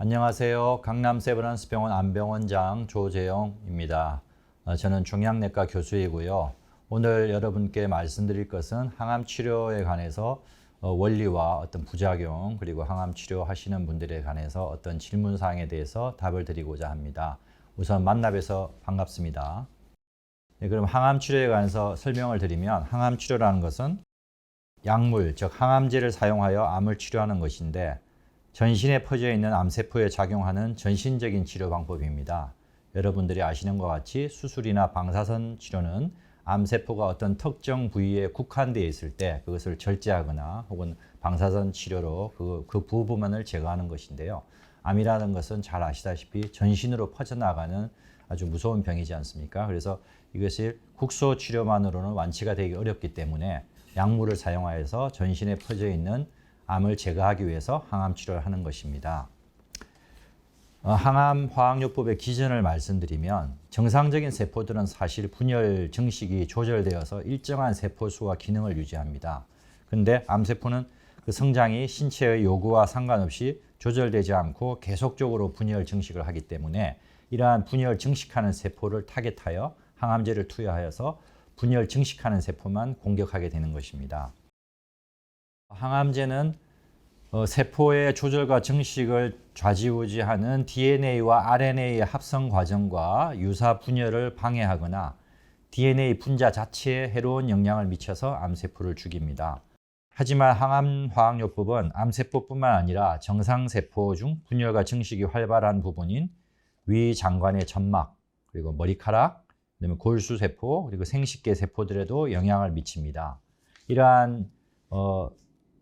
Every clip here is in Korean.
안녕하세요. 강남 세브란스병원 안병원장 조재영입니다. 저는 종양내과 교수이고요. 오늘 여러분께 말씀드릴 것은 항암 치료에 관해서 원리와 어떤 부작용, 그리고 항암 치료 하시는 분들에 관해서 어떤 질문 사항에 대해서 답을 드리고자 합니다. 우선 만나 뵈서 반갑습니다. 네, 그럼 항암 치료에 관해서 설명을 드리면, 항암 치료라는 것은 약물, 즉 항암제를 사용하여 암을 치료하는 것인데, 전신에 퍼져 있는 암세포에 작용하는 전신적인 치료 방법입니다. 여러분들이 아시는 것 같이 수술이나 방사선 치료는 암세포가 어떤 특정 부위에 국한되어 있을 때 그것을 절제하거나 혹은 방사선 치료로 그 부분만을 제거하는 것인데요. 암이라는 것은 잘 아시다시피 전신으로 퍼져나가는 아주 무서운 병이지 않습니까? 그래서 이것이 국소 치료만으로는 완치가 되기 어렵기 때문에 약물을 사용하여서 전신에 퍼져 있는 암을 제거하기 위해서 항암 치료를 하는 것입니다. 항암 화학요법의 기전을 말씀드리면, 정상적인 세포들은 사실 분열 증식이 조절되어서 일정한 세포수와 기능을 유지합니다. 그런데 암세포는 그 성장이 신체의 요구와 상관없이 조절되지 않고 계속적으로 분열 증식을 하기 때문에 이러한 분열 증식하는 세포를 타겟하여 항암제를 투여하여서 분열 증식하는 세포만 공격하게 되는 것입니다. 항암제는 세포의 조절과 증식을 좌지우지하는 DNA와 RNA의 합성 과정과 유사 분열을 방해하거나 DNA 분자 자체에 해로운 영향을 미쳐서 암세포를 죽입니다. 하지만 항암 화학요법은 암세포뿐만 아니라 정상세포 중 분열과 증식이 활발한 부분인 위장관의 점막, 그리고 머리카락, 그다음에 골수세포, 그리고 생식계 세포들에도 영향을 미칩니다. 이러한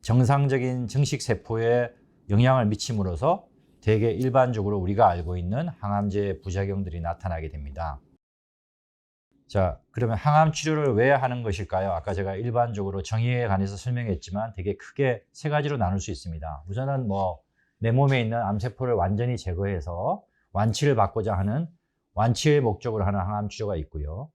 정상적인 증식세포에 영향을 미침으로써 대개 일반적으로 우리가 알고 있는 항암제 부작용들이 나타나게 됩니다. 자, 그러면 항암 치료를 왜 하는 것일까요? 아까 제가 일반적으로 정의에 관해서 설명했지만 되게 크게 세 가지로 나눌 수 있습니다. 우선은 내 몸에 있는 암세포를 완전히 제거해서 완치를 받고자 하는 완치의 목적으로 하는 항암 치료가 있고요.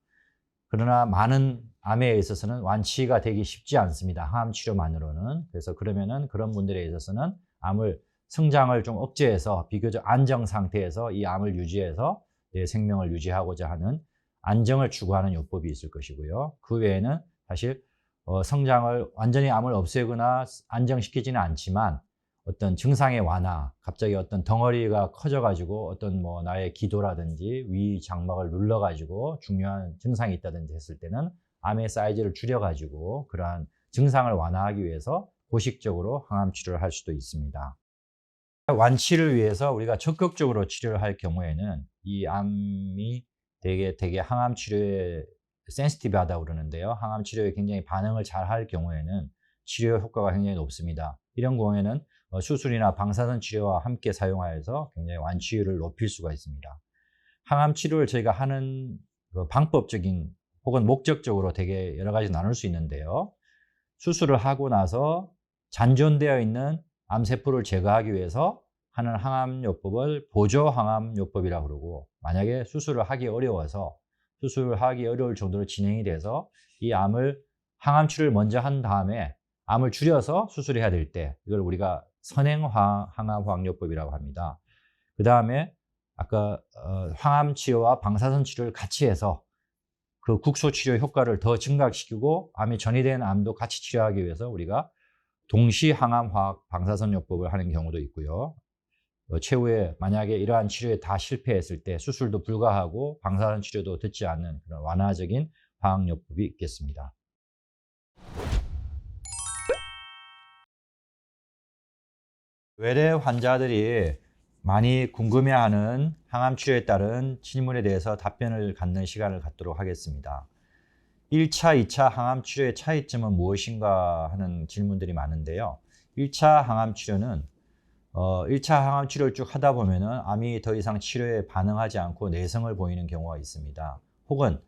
그러나 많은 암에 있어서는 완치가 되기 쉽지 않습니다. 항암 치료만으로는. 그래서 그러면은 그런 분들에 있어서는 암을 성장을 좀 억제해서 비교적 안정 상태에서 이 암을 유지해서 내 생명을 유지하고자 하는 안정을 추구하는 요법이 있을 것이고요. 그 외에는 사실 성장을 완전히 암을 없애거나 안정시키지는 않지만 어떤 증상의 완화, 갑자기 어떤 덩어리가 커져가지고 어떤 나의 기도라든지 위 장막을 눌러가지고 중요한 증상이 있다든지 했을 때는 암의 사이즈를 줄여가지고 그러한 증상을 완화하기 위해서 고식적으로 항암 치료를 할 수도 있습니다. 완치를 위해서 우리가 적극적으로 치료를 할 경우에는 이 암이 되게 항암 치료에 센시티브하다고 그러는데요. 항암 치료에 굉장히 반응을 잘 할 경우에는 치료 효과가 굉장히 높습니다. 이런 경우에는 수술이나 방사선 치료와 함께 사용하여서 굉장히 완치율을 높일 수가 있습니다. 항암 치료를 저희가 하는 방법적인 혹은 목적적으로 되게 여러 가지 나눌 수 있는데요. 수술을 하고 나서 잔존되어 있는 암세포를 제거하기 위해서 하는 항암요법을 보조 항암요법이라고 그러고, 만약에 수술을 하기 어려워서 수술을 하기 어려울 정도로 진행이 돼서 이 암을 항암 치료를 먼저 한 다음에 암을 줄여서 수술해야 될 때 이걸 우리가 선행항암화학요법이라고 합니다. 그 다음에 아까 항암 치료와 방사선 치료를 같이 해서 그 국소 치료 효과를 더 증가시키고 암이 전이된 암도 같이 치료하기 위해서 우리가 동시 항암화학 방사선요법을 하는 경우도 있고요. 최후에 만약에 이러한 치료에 다 실패했을 때 수술도 불가하고 방사선 치료도 듣지 않는 그런 완화적인 화학요법이 있겠습니다. 외래 환자들이 많이 궁금해하는 항암 치료에 따른 질문에 대해서 답변을 갖는 시간을 갖도록 하겠습니다. 1차, 2차 항암 치료의 차이점은 무엇인가 하는 질문들이 많은데요. 1차 항암 치료는 1차 항암 치료를 쭉 하다 보면은 암이 더 이상 치료에 반응하지 않고 내성을 보이는 경우가 있습니다. 혹은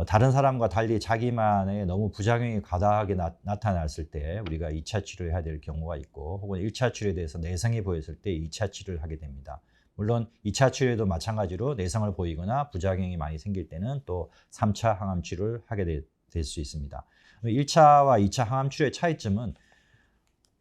다른 사람과 달리 자기만의 너무 부작용이 과다하게 나타났을 때 우리가 2차 치료해야 될 경우가 있고, 혹은 1차 치료에 대해서 내성이 보였을 때 2차 치료를 하게 됩니다. 물론 2차 치료에도 마찬가지로 내성을 보이거나 부작용이 많이 생길 때는 또 3차 항암 치료를 하게 될 수 있습니다. 1차와 2차 항암 치료의 차이점은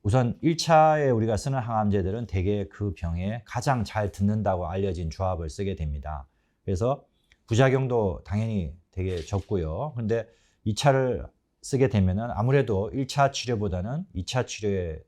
우선 1차에 우리가 쓰는 항암제들은 대개 그 병에 가장 잘 듣는다고 알려진 조합을 쓰게 됩니다. 그래서 부작용도 당연히 되게 적고요. 근데 2차를 쓰게 되면은 아무래도 1차 치료보다는 2차 치료에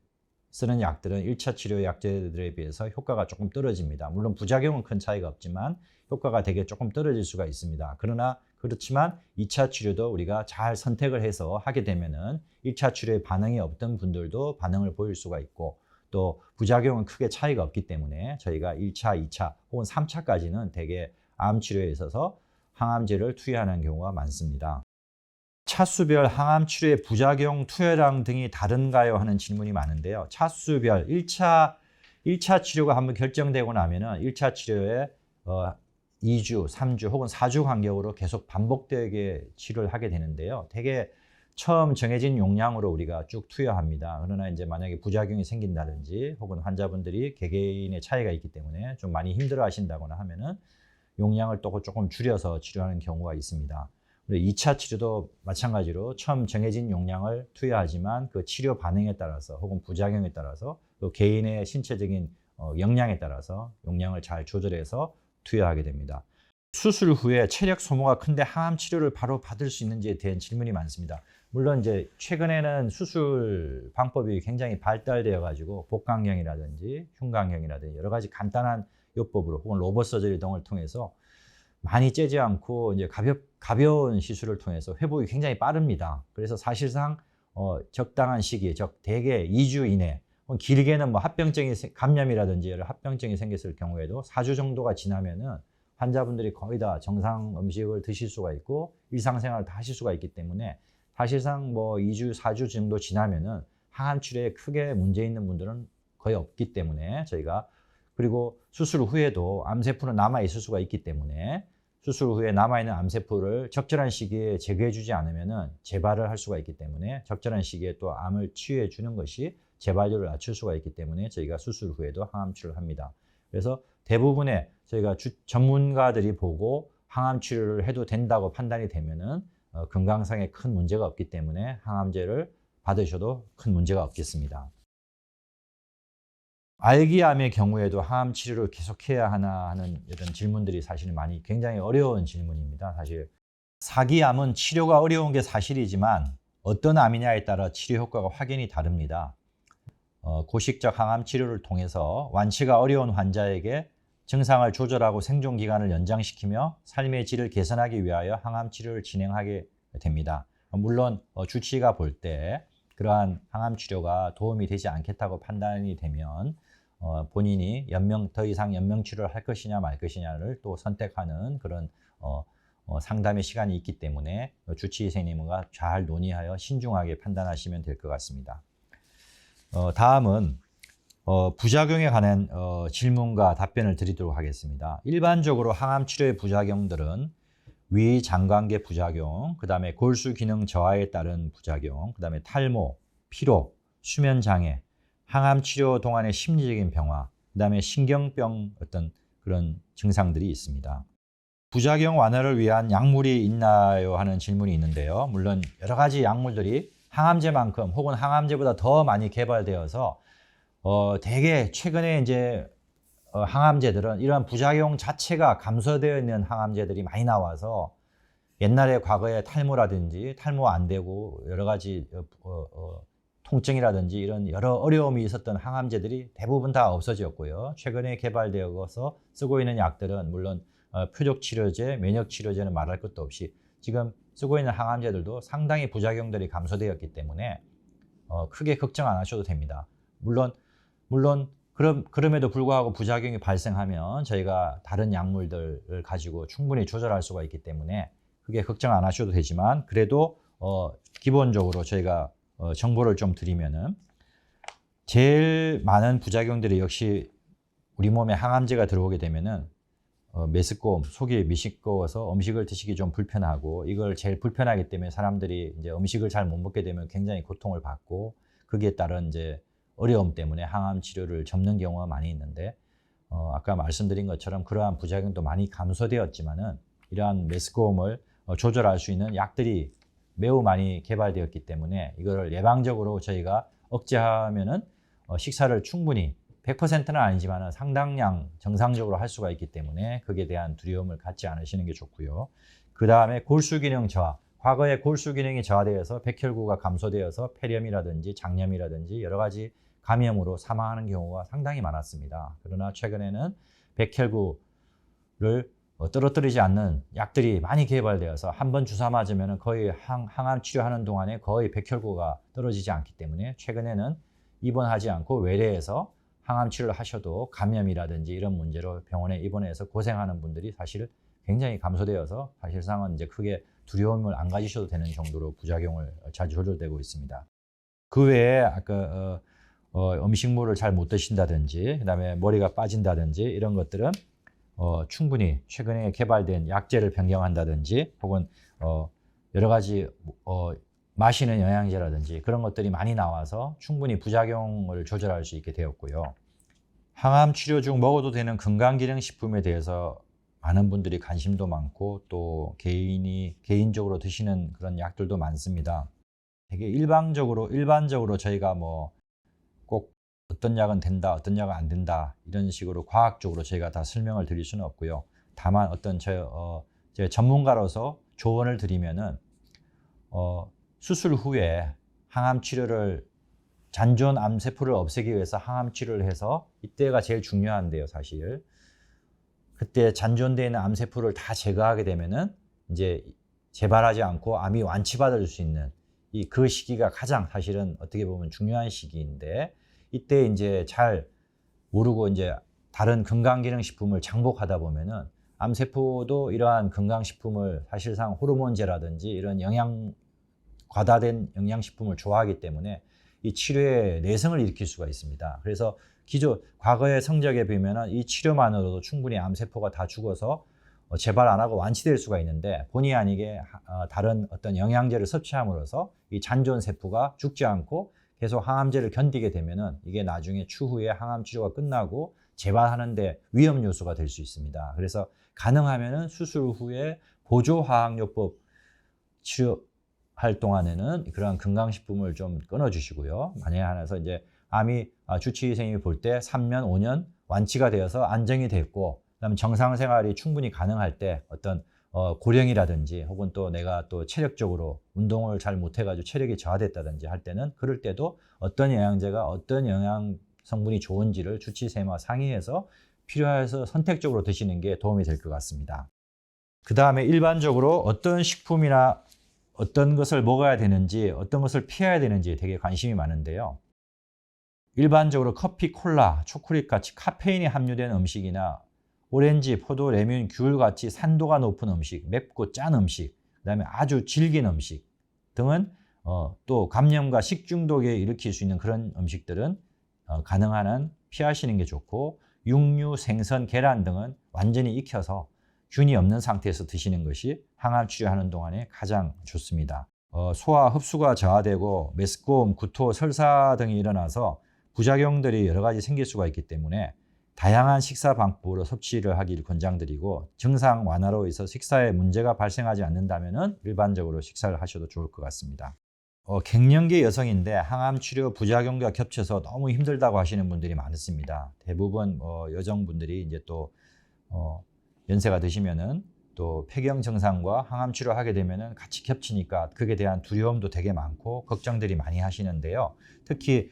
쓰는 약들은 1차 치료 약제들에 비해서 효과가 조금 떨어집니다. 물론 부작용은 큰 차이가 없지만 효과가 되게 조금 떨어질 수가 있습니다. 그러나 그렇지만 2차 치료도 우리가 잘 선택을 해서 하게 되면은 1차 치료에 반응이 없던 분들도 반응을 보일 수가 있고 또 부작용은 크게 차이가 없기 때문에 저희가 1차, 2차 혹은 3차까지는 대개 암 치료에 있어서 항암제를 투여하는 경우가 많습니다. 차수별 항암 치료의 부작용 투여량 등이 다른가요? 하는 질문이 많은데요. 차수별 1차 치료가 한번 결정되고 나면은 1차 치료에 2주, 3주 혹은 4주 간격으로 계속 반복되게 치료를 하게 되는데요. 되게 처음 정해진 용량으로 우리가 쭉 투여합니다. 그러나 이제 만약에 부작용이 생긴다든지 혹은 환자분들이 개개인의 차이가 있기 때문에 좀 많이 힘들어 하신다거나 하면은 용량을 또 조금 줄여서 치료하는 경우가 있습니다. 2차 치료도 마찬가지로 처음 정해진 용량을 투여하지만 그 치료 반응에 따라서 혹은 부작용에 따라서 또 개인의 신체적인 역량에 따라서 용량을 잘 조절해서 투여하게 됩니다. 수술 후에 체력 소모가 큰데 항암 치료를 바로 받을 수 있는지에 대한 질문이 많습니다. 물론 이제 최근에는 수술 방법이 굉장히 발달되어 가지고 복강경이라든지 흉곽경이라든지 여러 가지 간단한 요법으로 혹은 로봇 서저리 등을 통해서 많이 째지 않고 이제 가벼운 시술을 통해서 회복이 굉장히 빠릅니다. 그래서 사실상 적당한 시기, 대개 2주 이내, 길게는 뭐 합병증이 감염이라든지 여러 합병증이 생겼을 경우에도 4주 정도가 지나면은 환자분들이 거의 다 정상 음식을 드실 수가 있고 일상생활을 다 하실 수가 있기 때문에 사실상 뭐 2주, 4주 정도 지나면은 항암 치료에 크게 문제 있는 분들은 거의 없기 때문에 저희가 그리고 수술 후에도 암세포는 남아 있을 수가 있기 때문에 수술 후에 남아있는 암세포를 적절한 시기에 제거해 주지 않으면 재발을 할 수가 있기 때문에 적절한 시기에 또 암을 치유해 주는 것이 재발률을 낮출 수가 있기 때문에 저희가 수술 후에도 항암 치료를 합니다. 그래서 대부분의 저희가 전문가들이 보고 항암 치료를 해도 된다고 판단이 되면은 건강상에 큰 문제가 없기 때문에 항암제를 받으셔도 큰 문제가 없겠습니다. 알기암의 경우에도 항암 치료를 계속해야 하나 하는 이런 질문들이 사실 많이 굉장히 어려운 질문입니다. 사실 사기암은 치료가 어려운 게 사실이지만 어떤 암이냐에 따라 치료 효과가 확연히 다릅니다. 고식적 항암 치료를 통해서 완치가 어려운 환자에게 증상을 조절하고 생존 기간을 연장시키며 삶의 질을 개선하기 위하여 항암 치료를 진행하게 됩니다. 물론 주치의가 볼 때 그러한 항암 치료가 도움이 되지 않겠다고 판단이 되면 본인이 더 이상 연명 치료를 할 것이냐 말 것이냐를 또 선택하는 그런 상담의 시간이 있기 때문에 주치의 선생님과 잘 논의하여 신중하게 판단하시면 될 것 같습니다. 다음은 부작용에 관한 질문과 답변을 드리도록 하겠습니다. 일반적으로 항암 치료의 부작용들은 위장관계 부작용, 그 다음에 골수 기능 저하에 따른 부작용, 그 다음에 탈모, 피로, 수면 장애, 항암 치료 동안의 심리적인 변화, 그 다음에 신경병 어떤 그런 증상들이 있습니다. 부작용 완화를 위한 약물이 있나요? 하는 질문이 있는데요. 물론 여러 가지 약물들이 항암제만큼 혹은 항암제보다 더 많이 개발되어서 되게 최근에 이제 항암제들은 이러한 부작용 자체가 감소되어 있는 항암제들이 많이 나와서 옛날에 과거에 탈모라든지 탈모 안 되고 여러 가지 통증이라든지 이런 여러 어려움이 있었던 항암제들이 대부분 다 없어졌고요. 최근에 개발되어서 쓰고 있는 약들은 물론 표적치료제, 면역치료제는 말할 것도 없이 지금 쓰고 있는 항암제들도 상당히 부작용들이 감소되었기 때문에 크게 걱정 안 하셔도 됩니다. 물론 그럼에도 불구하고 부작용이 발생하면 저희가 다른 약물들을 가지고 충분히 조절할 수가 있기 때문에 크게 걱정 안 하셔도 되지만 그래도 기본적으로 저희가 정보를 좀 드리면은 제일 많은 부작용들이 역시 우리 몸에 항암제가 들어오게 되면은 메스꺼움, 속이 미식거워서 음식을 드시기 좀 불편하고 이걸 제일 불편하기 때문에 사람들이 이제 음식을 잘 못 먹게 되면 굉장히 고통을 받고 거기에 따른 이제 어려움 때문에 항암 치료를 접는 경우가 많이 있는데 아까 말씀드린 것처럼 그러한 부작용도 많이 감소되었지만은 이러한 메스꺼움을 조절할 수 있는 약들이 매우 많이 개발되었기 때문에 이거를 예방적으로 저희가 억제하면은 식사를 충분히 100%는 아니지만 상당량 정상적으로 할 수가 있기 때문에 거기에 대한 두려움을 갖지 않으시는 게 좋고요. 그 다음에 골수 기능 저하. 과거에 골수 기능이 저하되어서 백혈구가 감소되어서 폐렴이라든지 장염이라든지 여러 가지 감염으로 사망하는 경우가 상당히 많았습니다. 그러나 최근에는 백혈구를 떨어뜨리지 않는 약들이 많이 개발되어서 한 번 주사 맞으면 거의 항암 치료하는 동안에 거의 백혈구가 떨어지지 않기 때문에 최근에는 입원하지 않고 외래에서 항암 치료를 하셔도 감염이라든지 이런 문제로 병원에 입원해서 고생하는 분들이 사실 굉장히 감소되어서 사실상은 이제 크게 두려움을 안 가지셔도 되는 정도로 부작용을 잘 조절되고 있습니다. 그 외에 아까 음식물을 잘 못 드신다든지 그다음에 머리가 빠진다든지 이런 것들은 충분히 최근에 개발된 약제를 변경한다든지 혹은 여러 가지 마시는 영양제라든지 그런 것들이 많이 나와서 충분히 부작용을 조절할 수 있게 되었고요. 항암 치료 중 먹어도 되는 건강기능식품에 대해서 많은 분들이 관심도 많고 또 개인적으로 드시는 그런 약들도 많습니다. 되게 일반적으로 저희가 뭐 꼭 어떤 약은 된다, 어떤 약은 안 된다 이런 식으로 과학적으로 저희가 다 설명을 드릴 수는 없고요. 다만 어떤 제 전문가로서 조언을 드리면은 수술 후에 항암 치료를 잔존 암세포를 없애기 위해서 항암 치료를 해서 이때가 제일 중요한데요, 사실. 그때 잔존되어 있는 암세포를 다 제거하게 되면은 이제 재발하지 않고 암이 완치받을 수 있는 그 시기가 가장 사실은 어떻게 보면 중요한 시기인데 이때 이제 잘 모르고 이제 다른 건강기능식품을 장복하다 보면은 암세포도 이러한 건강식품을 사실상 호르몬제라든지 이런 과다된 영양식품을 좋아하기 때문에 이 치료에 내성을 일으킬 수가 있습니다. 그래서 과거의 성적에 보면은 이 치료만으로도 충분히 암세포가 다 죽어서 재발 안 하고 완치될 수가 있는데 본의 아니게 다른 어떤 영양제를 섭취함으로써 이 잔존 세포가 죽지 않고 계속 항암제를 견디게 되면은 이게 나중에 추후에 항암 치료가 끝나고 재발하는데 위험 요소가 될 수 있습니다. 그래서 가능하면은 수술 후에 보조화학요법 치료할 동안에는 그러한 건강식품을 좀 끊어주시고요. 만약에 하나서 이제 암이 주치의생님이 볼 때 3년, 5년 완치가 되어서 안정이 됐고 그다음에 정상생활이 충분히 가능할 때 어떤 고령이라든지 혹은 또 내가 또 체력적으로 운동을 잘 못해가지고 체력이 저하됐다든지 할 때는 그럴 때도 어떤 영양제가 어떤 영양 성분이 좋은지를 주치의생님과 상의해서 필요해서 선택적으로 드시는 게 도움이 될 것 같습니다. 그 다음에 일반적으로 어떤 식품이나 어떤 것을 먹어야 되는지 어떤 것을 피해야 되는지 되게 관심이 많은데요. 일반적으로 커피, 콜라, 초콜릿 같이 카페인이 함유된 음식이나 오렌지, 포도, 레몬, 귤 같이 산도가 높은 음식, 맵고 짠 음식, 그다음에 아주 질긴 음식 등은 또 감염과 식중독에 일으킬 수 있는 그런 음식들은 가능한 한 피하시는 게 좋고 육류, 생선, 계란 등은 완전히 익혀서 균이 없는 상태에서 드시는 것이 항암 치료하는 동안에 가장 좋습니다. 소화 흡수가 저하되고 메스꺼움, 구토, 설사 등이 일어나서 부작용들이 여러 가지 생길 수가 있기 때문에 다양한 식사 방법으로 섭취를 하기를 권장드리고 증상 완화로 해서 식사에 문제가 발생하지 않는다면 일반적으로 식사를 하셔도 좋을 것 같습니다. 갱년기 여성인데 항암 치료 부작용과 겹쳐서 너무 힘들다고 하시는 분들이 많습니다. 대부분 여성분들이 이제 또 연세가 드시면은 또 폐경 증상과 항암 치료하게 되면은 같이 겹치니까 그에 대한 두려움도 되게 많고 걱정들이 많이 하시는데요. 특히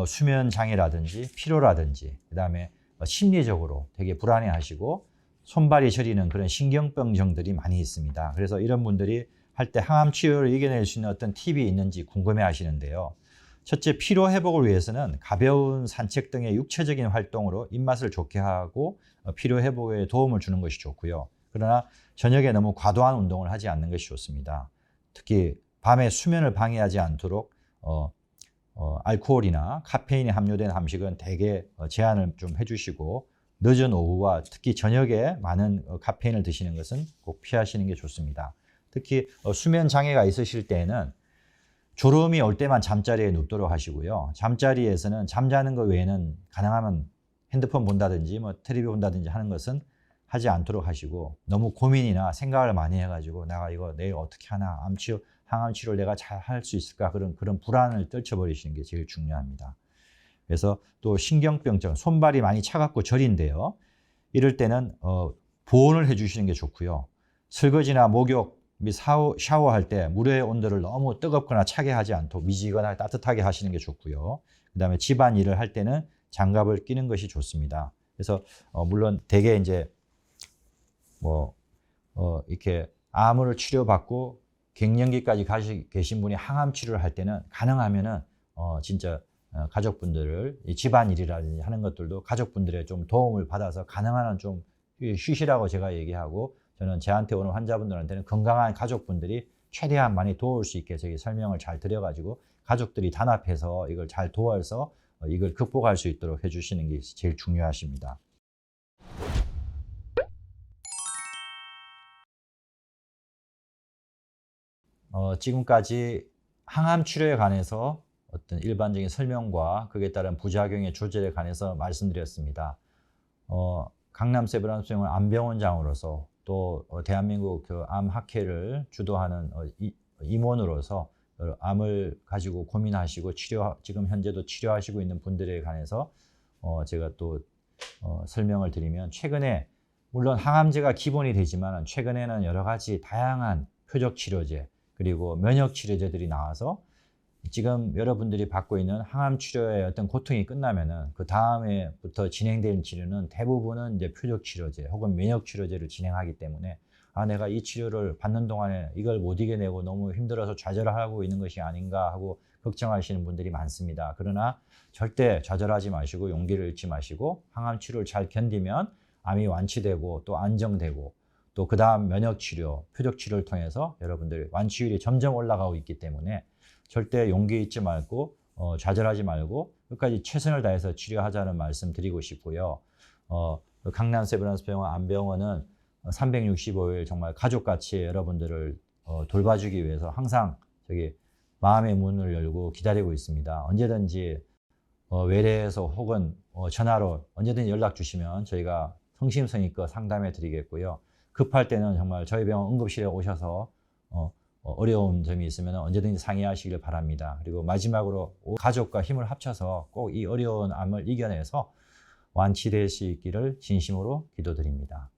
수면 장애라든지 피로라든지 그다음에 심리적으로 되게 불안해하시고 손발이 저리는 그런 신경병증들이 많이 있습니다. 그래서 이런 분들이 할 때 항암 치료를 이겨낼 수 있는 어떤 팁이 있는지 궁금해 하시는데요. 첫째, 피로 회복을 위해서는 가벼운 산책 등의 육체적인 활동으로 입맛을 좋게 하고 피로 회복에 도움을 주는 것이 좋고요. 그러나 저녁에 너무 과도한 운동을 하지 않는 것이 좋습니다. 특히 밤에 수면을 방해하지 않도록 알코올이나 카페인이 함유된 음식은 대개 제한을 좀 해주시고 늦은 오후와 특히 저녁에 많은 카페인을 드시는 것은 꼭 피하시는 게 좋습니다. 특히 수면 장애가 있으실 때에는 졸음이 올 때만 잠자리에 눕도록 하시고요. 잠자리에서는 잠자는 것 외에는 가능하면 핸드폰 본다든지 텔레비 본다든지 하는 것은 하지 않도록 하시고 너무 고민이나 생각을 많이 해가지고 내가 이거 내일 어떻게 하나 암 치료 항암 치료를 내가 잘 할 수 있을까 그런 불안을 떨쳐버리시는 게 제일 중요합니다. 그래서 또 신경병증, 손발이 많이 차갑고 저린데요. 이럴 때는 보온을 해주시는 게 좋고요. 설거지나 목욕 및 샤워할 때 물의 온도를 너무 뜨겁거나 차게 하지 않도록 미지근하게 따뜻하게 하시는 게 좋고요. 그 다음에 집안일을 할 때는 장갑을 끼는 것이 좋습니다. 그래서 물론 대개 이제 이렇게 암을 치료받고 갱년기까지 계신 분이 항암 치료를 할 때는 가능하면은 진짜 가족분들을 집안일이라든지 하는 것들도 가족분들의 좀 도움을 받아서 가능한 한 좀 쉬시라고 제가 얘기하고, 저는 저한테 오는 환자분들한테는 건강한 가족분들이 최대한 많이 도울 수 있게 저희 설명을 잘 드려가지고 가족들이 단합해서 이걸 잘 도와서 이걸 극복할 수 있도록 해주시는 게 제일 중요하십니다. 지금까지 항암 치료에 관해서 어떤 일반적인 설명과 그에 따른 부작용의 조절에 관해서 말씀드렸습니다. 강남 세브란스병원 암병원장으로서 또 대한민국 그 암학회를 주도하는 임원으로서 암을 가지고 고민하시고 지금 현재도 치료하시고 있는 분들에 관해서 제가 또 설명을 드리면, 최근에 물론 항암제가 기본이 되지만 최근에는 여러 가지 다양한 표적 치료제 그리고 면역 치료제들이 나와서 지금 여러분들이 받고 있는 항암 치료의 어떤 고통이 끝나면은 그 다음에부터 진행되는 치료는 대부분은 이제 표적 치료제 혹은 면역 치료제를 진행하기 때문에 내가 이 치료를 받는 동안에 이걸 못 이겨내고 너무 힘들어서 좌절하고 있는 것이 아닌가 하고 걱정하시는 분들이 많습니다. 그러나 절대 좌절하지 마시고 용기를 잃지 마시고 항암 치료를 잘 견디면 암이 완치되고 또 안정되고 또 그 다음 면역 치료, 표적 치료를 통해서 여러분들의 완치율이 점점 올라가고 있기 때문에 절대 용기 잊지 말고 좌절하지 말고 끝까지 최선을 다해서 치료하자는 말씀 드리고 싶고요. 강남 세브란스병원 암병원은 365일 정말 가족같이 여러분들을 돌봐주기 위해서 항상 저기 마음의 문을 열고 기다리고 있습니다. 언제든지 외래에서 혹은 전화로 언제든지 연락 주시면 저희가 성심성의껏 상담해 드리겠고요. 급할 때는 정말 저희 병원 응급실에 오셔서 어려운 점이 있으면 언제든지 상의하시길 바랍니다. 그리고 마지막으로 가족과 힘을 합쳐서 꼭 이 어려운 암을 이겨내서 완치될 수 있기를 진심으로 기도드립니다.